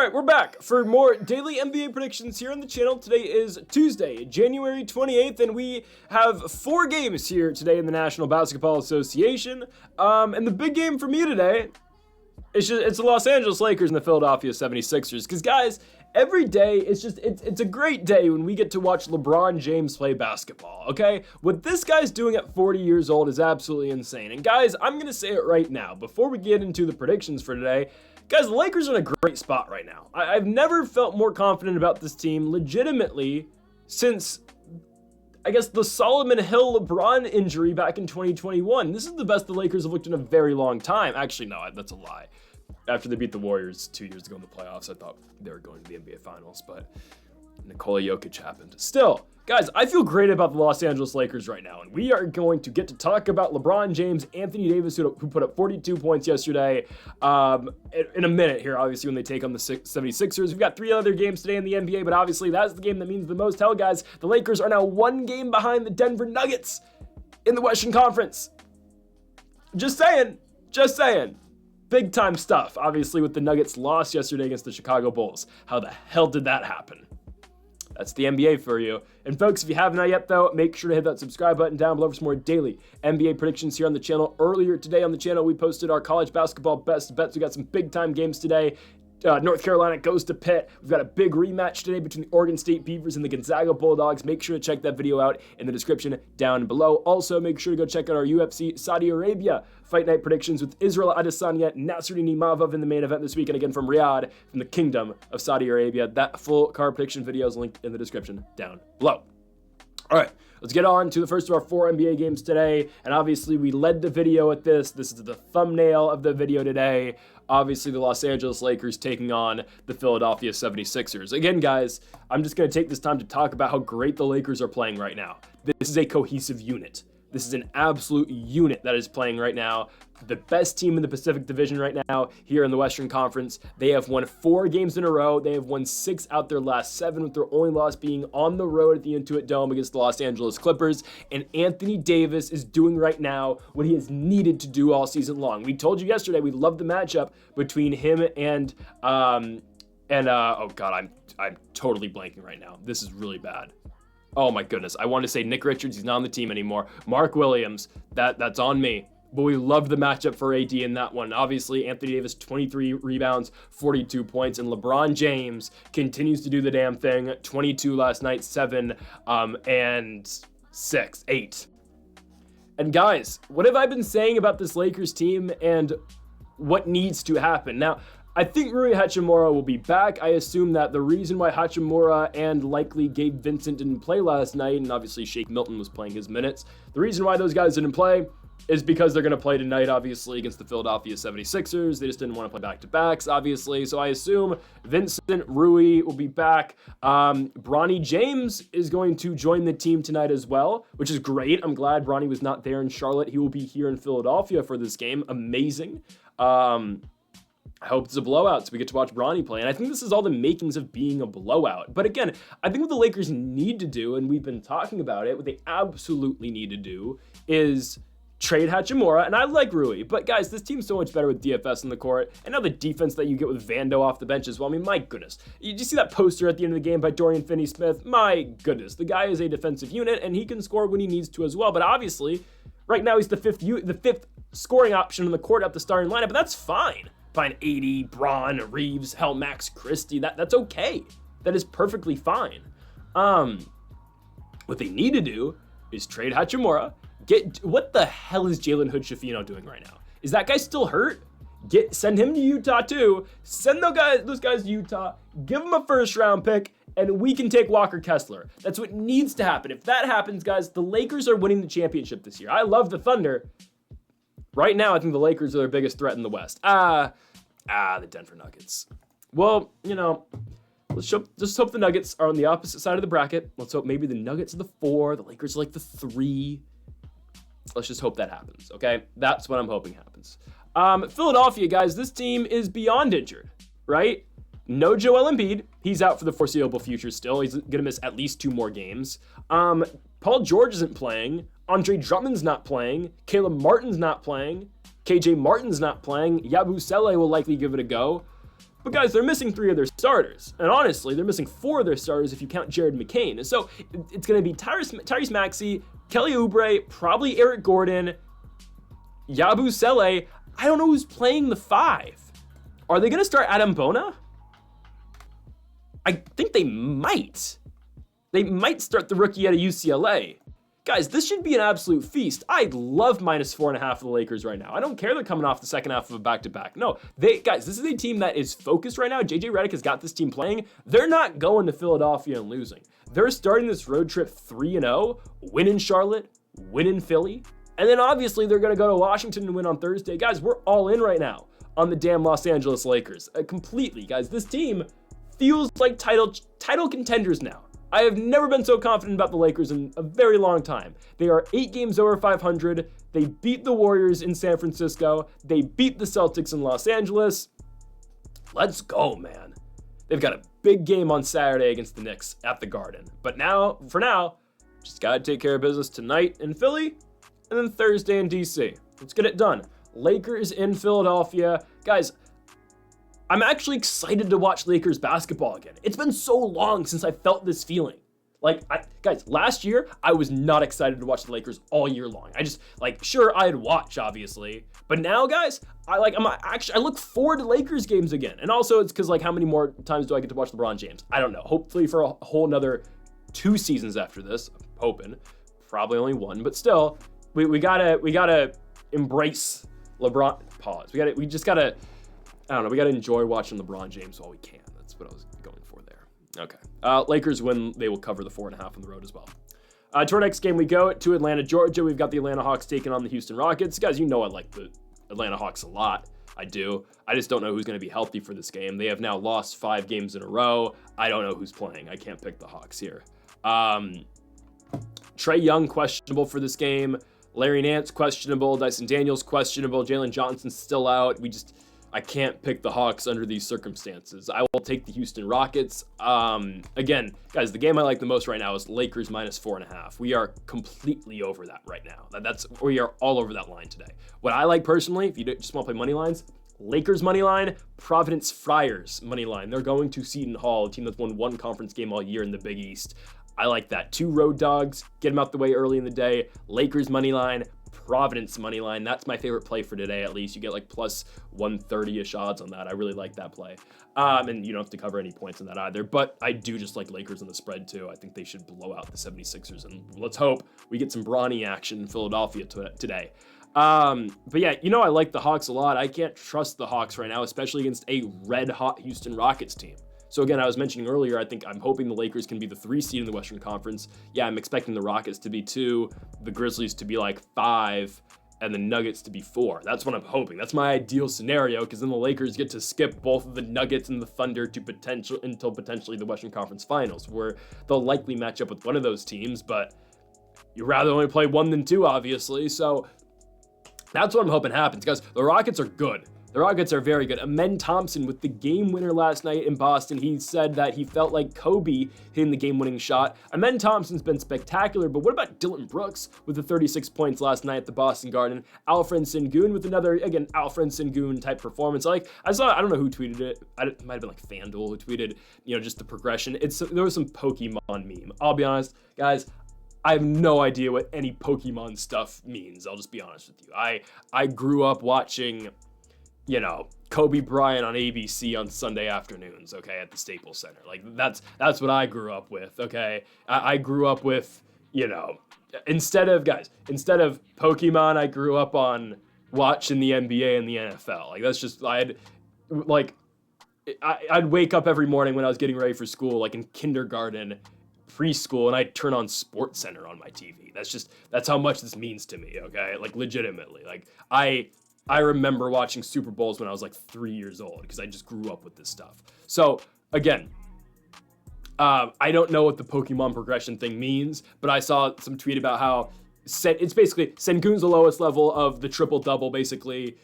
Alright, we're back for more daily NBA predictions here on the channel. Today is Tuesday, January 28th, and we have 4 games here today in the National Basketball Association. And the big game for me today, it's the Los Angeles Lakers and the Philadelphia 76ers. Because guys, every day, it's a great day when we get to watch LeBron James play basketball, okay? What this guy's doing at 40 years old is absolutely insane. And guys, I'm going to say it right now, before we get into the predictions for today, guys, the Lakers are in a great spot right now. I've never felt more confident about this team legitimately since, I guess, the Solomon Hill LeBron injury back in 2021. This is the best the Lakers have looked in a very long time. Actually, no, that's a lie. After they beat the Warriors 2 years ago in the playoffs, I thought they were going to the NBA Finals, but Nikola Jokic happened. Still, guys, I feel great about the Los Angeles Lakers right now, and we are going to get to talk about LeBron James, Anthony Davis, who put up 42 points yesterday, in a minute here, obviously, when they take on the 76ers. We've got 3 other games today in the NBA, but obviously that's the game that means the most. Hell, guys, the Lakers are now 1 game behind the Denver Nuggets in the Western Conference. Just saying. Big time stuff, obviously, with the Nuggets' loss yesterday against the Chicago Bulls. How the hell did that happen? That's the NBA for you. And folks, if you haven't yet, though, make sure to hit that subscribe button down below for some more daily NBA predictions here on the channel. Earlier today on the channel, we posted our college basketball best bets. We got some big time games today. North Carolina goes to Pitt. We've got a big rematch today between the Oregon State Beavers and the Gonzaga Bulldogs. Make sure to check that video out in the description down below. Also, make sure to go check out our UFC Saudi Arabia Fight Night predictions with Israel Adesanya, Nasruddin Imavov in the main event this weekend, again from Riyadh, from the Kingdom of Saudi Arabia. That full card prediction video is linked in the description down below. All right, let's get on to the first of our 4 NBA games today. And obviously, we led the video with this. This is the thumbnail of the video today. Obviously, the Los Angeles Lakers taking on the Philadelphia 76ers. Again, guys, I'm just going to take this time to talk about how great the Lakers are playing right now. This is a cohesive unit. This is an absolute unit that is playing right now. The best team in the Pacific Division right now here in the Western Conference. They have won 4 games in a row. They have won 6 out their last 7, with their only loss being on the road at the Intuit Dome against the Los Angeles Clippers. And Anthony Davis is doing right now what he has needed to do all season long. We told you yesterday we love the matchup between him and oh God, I'm totally blanking right now. This is really bad. Oh my goodness. I want to say Nick Richards, he's not on the team anymore. Mark Williams, that's on me. But we love the matchup for AD in that one. Obviously, Anthony Davis, 23 rebounds, 42 points. And LeBron James continues to do the damn thing. 22 last night, 7, and 6, 8. And guys, what have I been saying about this Lakers team and what needs to happen? Now, I think Rui Hachimura will be back. I assume that the reason why Hachimura and likely Gabe Vincent didn't play last night, and obviously Shake Milton was playing his minutes, the reason why those guys didn't play is because they're going to play tonight, obviously, against the Philadelphia 76ers. They just didn't want to play back-to-backs, obviously. So I assume Vincent, Rui will be back. Bronny James is going to join the team tonight as well, which is great. I'm glad Bronny was not there in Charlotte. He will be here in Philadelphia for this game. Amazing. I hope it's a blowout so we get to watch Bronny play. And I think this is all the makings of being a blowout. But again, I think what the Lakers need to do, and we've been talking about it, what they absolutely need to do is trade Hachimura. And I like Rui, but guys, this team's so much better with DFS in the court. And now the defense that you get with Vando off the bench as well. I mean, my goodness. Did you see that poster at the end of the game by Dorian Finney-Smith? My goodness. The guy is a defensive unit, and he can score when he needs to as well. But obviously, right now he's the fifth scoring option in the court at the starting lineup, but that's fine. Fine, 80, Braun, Reeves, hell, Max Christie. That's okay. That is perfectly fine. What they need to do is trade Hachimura. What the hell is Jalen Hood-Schifino doing right now? Is that guy still hurt? Send him to Utah too. Send those guys to Utah. Give him a first-round pick, and we can take Walker Kessler. That's what needs to happen. If that happens, guys, the Lakers are winning the championship this year. I love the Thunder. Right now, I think the Lakers are their biggest threat in the West. The Denver Nuggets. Well, let's just hope the Nuggets are on the opposite side of the bracket. Let's hope maybe the Nuggets are the 4, the Lakers are like the 3. Let's just hope that happens, okay? That's what I'm hoping happens. Philadelphia, guys, this team is beyond injured, right? No Joel Embiid. He's out for the foreseeable future still. He's going to miss at least 2 more games. Paul George isn't playing. Andre Drummond's not playing. Caleb Martin's not playing. KJ Martin's not playing. Yabusele will likely give it a go. But guys, they're missing 3 of their starters. And honestly, they're missing 4 of their starters if you count Jared McCain. And so it's going to be Tyrese Maxey, Kelly Oubre, probably Eric Gordon, Yabu Sele. I don't know who's playing the 5. Are they going to start Adam Bona? I think they might. They might start the rookie out of UCLA. Guys, this should be an absolute feast. I love -4.5 of the Lakers right now. I don't care they're coming off the second half of a back-to-back. No, guys, this is a team that is focused right now. JJ Redick has got this team playing. They're not going to Philadelphia and losing. They're starting this road trip 3-0, win in Charlotte, win in Philly, and then obviously they're going to go to Washington and win on Thursday. Guys, we're all in right now on the damn Los Angeles Lakers. Completely, guys. This team feels like title contenders now. I have never been so confident about the Lakers in a very long time. They are 8 games over 500. They beat the Warriors in San Francisco. They beat the Celtics in Los Angeles. Let's go, man. They've got a big game on Saturday against the Knicks at the Garden. But now, for now, just got to take care of business tonight in Philly and then Thursday in DC. Let's get it done. Lakers in Philadelphia. Guys, I'm actually excited to watch Lakers basketball again. It's been so long since I felt this feeling. Guys, last year, I was not excited to watch the Lakers all year long. I just, sure, I'd watch, obviously. But now, guys, I look forward to Lakers games again. And also, it's because, how many more times do I get to watch LeBron James? I don't know. Hopefully for a whole another 2 seasons after this. I'm hoping. Probably only 1. But still, we gotta embrace LeBron. Pause. We just gotta... I don't know, we got to enjoy watching LeBron James while we can. That's what I was going for there. Okay. Lakers win. They will cover the 4.5 on the road as well. To our next game we go, to Atlanta, Georgia. We've got the Atlanta Hawks taking on the Houston Rockets. Guys, you know I like the Atlanta Hawks a lot. I do. I just don't know who's going to be healthy for this game. They have now lost 5 games in a row. I don't know who's playing. I can't pick the Hawks here. Trae Young, questionable for this game. Larry Nance, questionable. Dyson Daniels, questionable. Jalen Johnson's still out. I can't pick the Hawks under these circumstances. I will take the Houston Rockets. Again, guys, the game I like the most right now is Lakers -4.5. We are completely over that right now. We are all over that line today. What I like personally, if you just want to play money lines, Lakers money line, Providence Friars money line. They're going to Seton Hall, a team that's won 1 conference game all year in the Big East. I like that. 2 road dogs, get them out the way early in the day. Lakers money line, Providence money line. That's my favorite play for today, at least. You get plus 130-ish odds on that. I really like that play. And you don't have to cover any points on that either. But I do just like Lakers on the spread, too. I think they should blow out the 76ers. And let's hope we get some Bronny action in Philadelphia today. But yeah, I like the Hawks a lot. I can't trust the Hawks right now, especially against a red-hot Houston Rockets team. So again, I was mentioning earlier, I'm hoping the Lakers can be the 3 seed in the Western Conference. Yeah, I'm expecting the Rockets to be 2, the Grizzlies to be 5, and the Nuggets to be 4. That's what I'm hoping. That's my ideal scenario, because then the Lakers get to skip both of the Nuggets and the Thunder until potentially the Western Conference Finals, where they'll likely match up with one of those teams, but you'd rather only play 1 than 2, obviously. So that's what I'm hoping happens, guys. The Rockets are good. The Rockets are very good. Amen Thompson with the game winner last night in Boston. He said that he felt like Kobe hitting the game-winning shot. Amen Thompson's been spectacular, but what about Dylan Brooks with the 36 points last night at the Boston Garden? Alfred Sengun with another, again, Alfred Sengun type performance. I don't know who tweeted it. It might have been FanDuel who tweeted, just the progression. There was some Pokemon meme. I'll be honest, guys. I have no idea what any Pokemon stuff means. I'll just be honest with you. I grew up watching, Kobe Bryant on ABC on Sunday afternoons, okay, at the Staples Center. That's what I grew up with, okay? I grew up with, instead of Pokemon, I grew up on watching the NBA and the NFL. That's just, I'd wake up every morning when I was getting ready for school, in kindergarten, preschool, and I'd turn on Sports Center on my TV. That's how much this means to me, okay? Legitimately. I remember watching Super Bowls when I was 3 years old because I just grew up with this stuff. So, again, I don't know what the Pokemon progression thing means, but I saw some tweet about how it's basically Sengun's the lowest level of the triple-double, basically.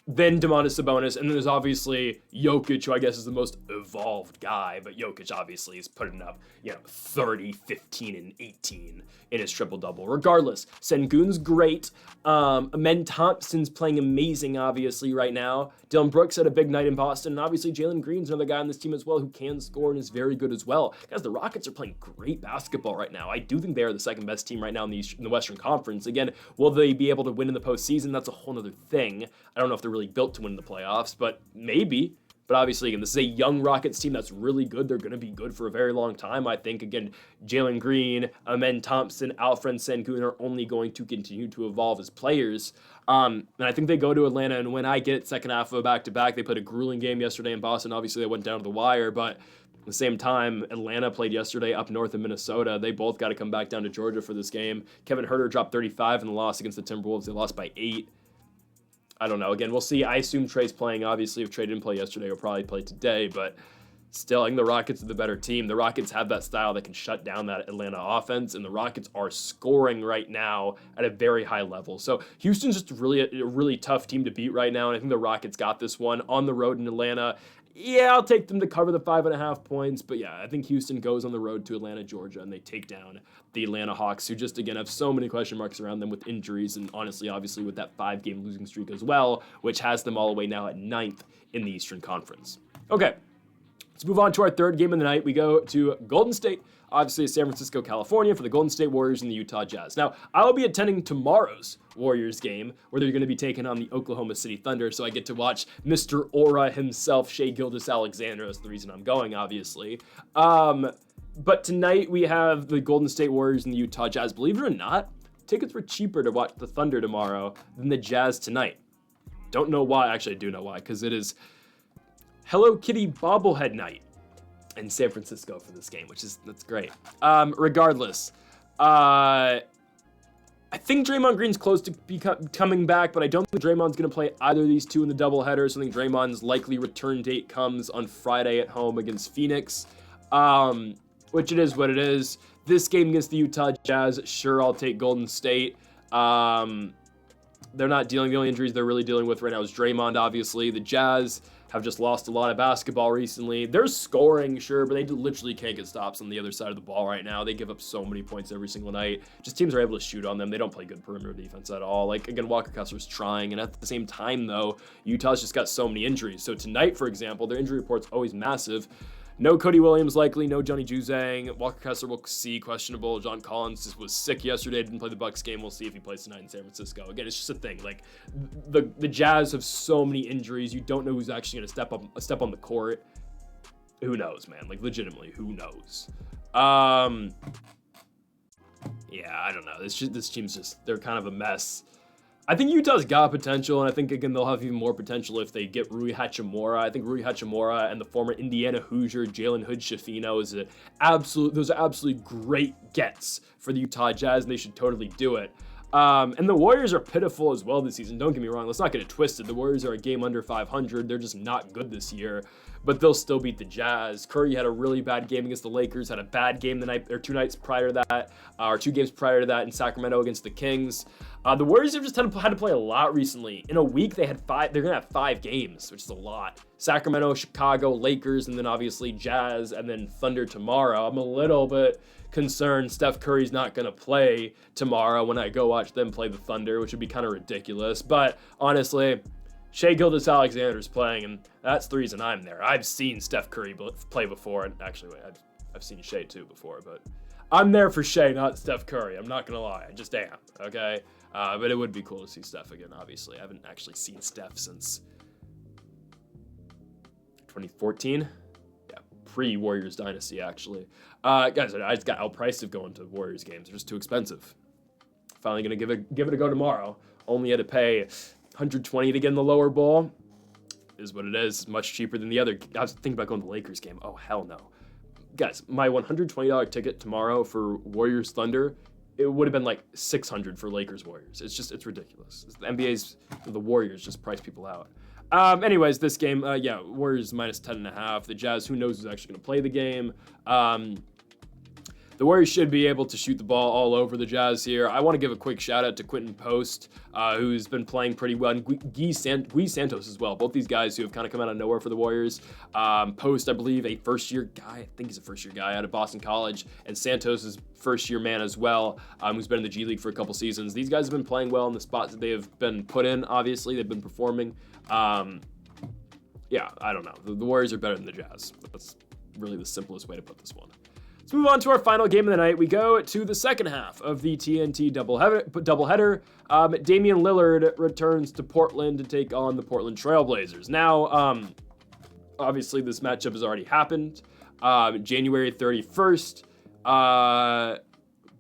then Domantas Sabonis, and then there's obviously Jokic, who I guess is the most evolved guy, but Jokic obviously is putting up, 30, 15, and 18 in his triple-double. Regardless, Sengun's great. Amen Thompson's playing amazing, obviously, right now. Dylan Brooks had a big night in Boston, and obviously Jalen Green's another guy on this team as well who can score and is very good as well. Guys, the Rockets are playing great basketball right now. I do think they are the second best team right now in the Western Conference. Again, will they be able to win in the postseason? That's a whole other thing. I don't know if they're really built to win the playoffs, but maybe. But obviously, again, this is a young Rockets team that's really good. They're going to be good for a very long time, I think. Again, Jalen Green, Amen Thompson, Alfred Sengun are only going to continue to evolve as players. And I think they go to Atlanta and win. I get it, second half of a back-to-back. They played a grueling game yesterday in Boston. Obviously, they went down to the wire, but at the same time, Atlanta played yesterday up north in Minnesota. They both got to come back down to Georgia for this game. Kevin Huerter dropped 35 in the loss against the Timberwolves. They lost by 8. I don't know. Again, we'll see. I assume Trey's playing. Obviously, if Trey didn't play yesterday, he'll probably play today. But still, I think the Rockets are the better team. The Rockets have that style that can shut down that Atlanta offense, and the Rockets are scoring right now at a very high level. So Houston's just really a really tough team to beat right now, and I think the Rockets got this one on the road in Atlanta. Yeah, I'll take them to cover the 5.5 points, but yeah, I think Houston goes on the road to Atlanta, Georgia, and they take down the Atlanta Hawks, who just, again, have so many question marks around them with injuries, and honestly, obviously, with that 5-game losing streak as well, which has them all the way now at 9th in the Eastern Conference. Okay, let's move on to our third game of the night. We go to Golden State, obviously San Francisco, California, for the Golden State Warriors and the Utah Jazz. Now, I will be attending tomorrow's Warriors game, where they're going to be taking on the Oklahoma City Thunder, so I get to watch Mr. Aura himself, Shai Gilgeous-Alexander. That's the reason I'm going, obviously. But tonight we have the Golden State Warriors and the Utah Jazz. Believe it or not, tickets were cheaper to watch the Thunder tomorrow than the Jazz tonight. Don't know why. Actually, I do know why, because it is Hello Kitty bobblehead night in San Francisco for this game, that's great. Regardless, I think Draymond Green's close to coming back, but I don't think Draymond's going to play either of these two in the doubleheader, so I think Draymond's likely return date comes on Friday at home against Phoenix, which it is what it is. This game against the Utah Jazz, sure, I'll take Golden State. They're not dealing, the only injuries they're really dealing with right now is Draymond, obviously. The Jazz have just lost a lot of basketball recently. They're scoring, sure, but they literally can't get stops on the other side of the ball right now. They give up so many points every single night. Just teams are able to shoot on them. They don't play good perimeter defense at all. Like, again, Walker Kessler's trying, and at the same time, though, Utah's just got so many injuries. So tonight, for example, their injury report's always massive. No Cody Williams likely, no Johnny Juzang. Walker Kessler will see questionable. John Collins was sick yesterday, didn't play the Bucks game. We'll see if he plays tonight in San Francisco. Again, it's just a thing. Like the Jazz have so many injuries. You don't know who's actually going to step on the court. Who knows, man? Like legitimately, who knows? Yeah, I don't know. This team's just, they're kind of a mess. I think Utah's got potential, and I think, again, they'll have even more potential if they get Rui Hachimura. I think Rui Hachimura and the former Indiana Hoosier Jalen Hood-Schifino those are absolutely great gets for the Utah Jazz, and they should totally do it. And the Warriors are pitiful as well this season. Don't get me wrong. Let's not get it twisted. The Warriors are a game under 500. They're just not good this year, but they'll still beat the Jazz. Curry had a really bad game against the Lakers, had a bad game two nights prior to that, or 2 games prior to that in Sacramento against the Kings. The Warriors have just had to play a lot recently. In a week, they're going to have 5 games, which is a lot. Sacramento, Chicago, Lakers, and then obviously Jazz, and then Thunder tomorrow. I'm a little bit concerned Steph Curry's not going to play tomorrow when I go watch them play the Thunder, which would be kind of ridiculous. But honestly, Shai Gilgeous-Alexander's playing, and that's the reason I'm there. I've seen Steph Curry play before, and actually, wait, I've seen Shai too before, but I'm there for Shai, not Steph Curry. I'm not going to lie. I just am, okay? But it would be cool to see Steph again, obviously. I haven't actually seen Steph since 2014. Yeah, pre-Warriors dynasty, actually. Guys, I just got outpriced of going to Warriors games. They're just too expensive. Finally going to give it a go tomorrow. Only had to pay $120 to get in the lower bowl. Is what it is. It's much cheaper than the other. I was thinking about going to the Lakers game. Oh, hell no. Guys, my $120 ticket tomorrow for Warriors Thunder, it would have been like $600 for Lakers Warriors. It's ridiculous. The Warriors just price people out. Anyways, this game, Warriors minus 10.5. The Jazz, who knows who's actually going to play the game. The Warriors should be able to shoot the ball all over the Jazz here. I want to give a quick shout out to Quentin Post, who's been playing pretty well, and Guy Santos as well. Both these guys who have kind of come out of nowhere for the Warriors. Post, I believe, a first-year guy. I think he's a first-year guy out of Boston College, and Santos is first-year man as well, who's been in the G League for a couple seasons. These guys have been playing well in the spots that they have been put in. Obviously, they've been performing. Yeah, I don't know. The Warriors are better than the Jazz. That's really the simplest way to put this one. Let's move on to our final game of the night. We go to the second half of the TNT doubleheader. Damian Lillard returns to Portland to take on the Portland Trailblazers. Now, obviously, this matchup has already happened. January 31st,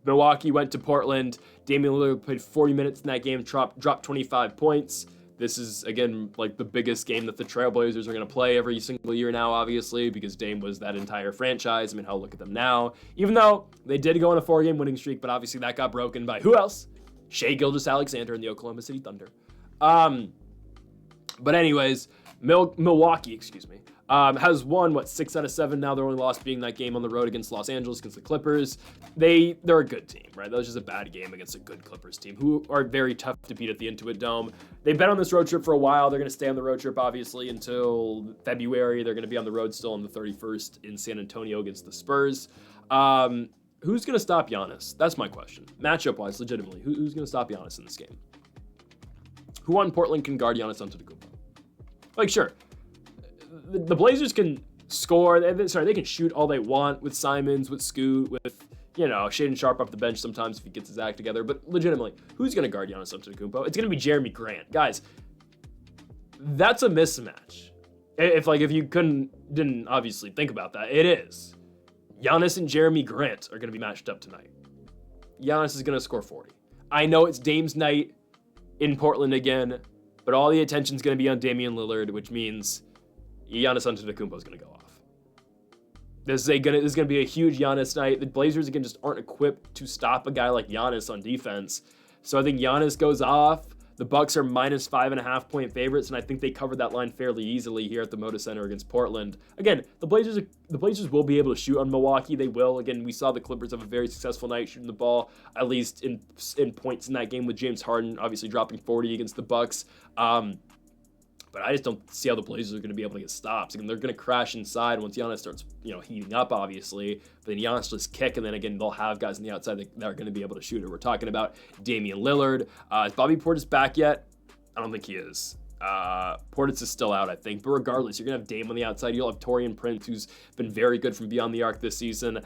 Milwaukee went to Portland. Damian Lillard played 40 minutes in that game, dropped 25 points. This is, again, like the biggest game that the Trailblazers are going to play every single year now, obviously, because Dame was that entire franchise. I mean, hell, look at them now. Even though they did go on a 4-game winning streak, but obviously that got broken by who else? Shai Gilgeous-Alexander and the Oklahoma City Thunder. But anyways, Milwaukee, has won, 6 out of 7 now. Their only loss being that game on the road against Los Angeles, against the Clippers. They're a good team, right? That was just a bad game against a good Clippers team who are very tough to beat at the Intuit Dome. They've been on this road trip for a while. They're going to stay on the road trip, obviously, until February. They're going to be on the road still on the 31st in San Antonio against the Spurs. Who's going to stop Giannis? That's my question. Matchup-wise, legitimately, who's going to stop Giannis in this game? Who on Portland can guard Giannis Antetokounmpo? Like, sure. The Blazers can score. They can shoot all they want with Simons, with Scoot, with, Shaedon Sharpe off the bench sometimes if he gets his act together. But legitimately, who's going to guard Giannis Antetokounmpo? It's going to be Jeremy Grant. Guys, that's a mismatch. If you didn't obviously think about that, it is. Giannis and Jeremy Grant are going to be matched up tonight. Giannis is going to score 40. I know it's Dame's night in Portland again, but all the attention's going to be on Damian Lillard, which means Giannis Antetokounmpo is going to go off. This is going to be a huge Giannis night. The Blazers, again, just aren't equipped to stop a guy like Giannis on defense. So I think Giannis goes off. The Bucks are minus 5.5 point favorites, and I think they covered that line fairly easily here at the Moda Center against Portland. Again, the Blazers will be able to shoot on Milwaukee. They will. Again, we saw the Clippers have a very successful night shooting the ball, at least in points in that game with James Harden obviously dropping 40 against the Bucks. But I just don't see how the Blazers are going to be able to get stops. Again, they're going to crash inside once Giannis starts, heating up, obviously. But then Giannis just kick, and then again, they'll have guys on the outside that are going to be able to shoot it. We're talking about Damian Lillard. Is Bobby Portis back yet? I don't think he is. Portis is still out, I think. But regardless, you're going to have Dame on the outside. You'll have Taurean Prince, who's been very good from beyond the arc this season.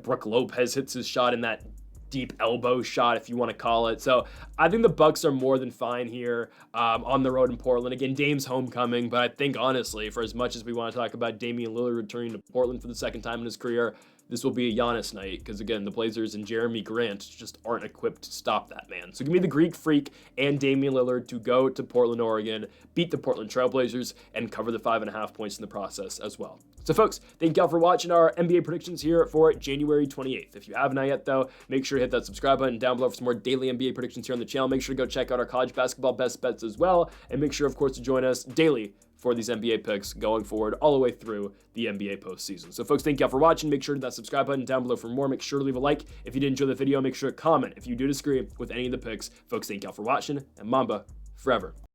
Brook Lopez hits his shot in that deep elbow shot, if you want to call it. So I think the Bucks are more than fine here on the road in Portland. Again, Dame's homecoming, but I think honestly, for as much as we want to talk about Damian Lillard returning to Portland for the second time in his career, this will be a Giannis night because, again, the Blazers and Jeremy Grant just aren't equipped to stop that man. So give me the Greek Freak and Damian Lillard to go to Portland, Oregon, beat the Portland Trailblazers, and cover the 5.5 points in the process as well. So, folks, thank y'all for watching our NBA predictions here for January 28th. If you have not yet, though, make sure to hit that subscribe button down below for some more daily NBA predictions here on the channel. Make sure to go check out our college basketball best bets as well, and make sure, of course, to join us daily for these NBA picks going forward all the way through the NBA postseason. So, folks, thank y'all for watching. Make sure to hit that subscribe button down below for more. Make sure to leave a like if you did enjoy the video. Make sure to comment if you do disagree with any of the picks. Folks, thank y'all for watching, and Mamba forever.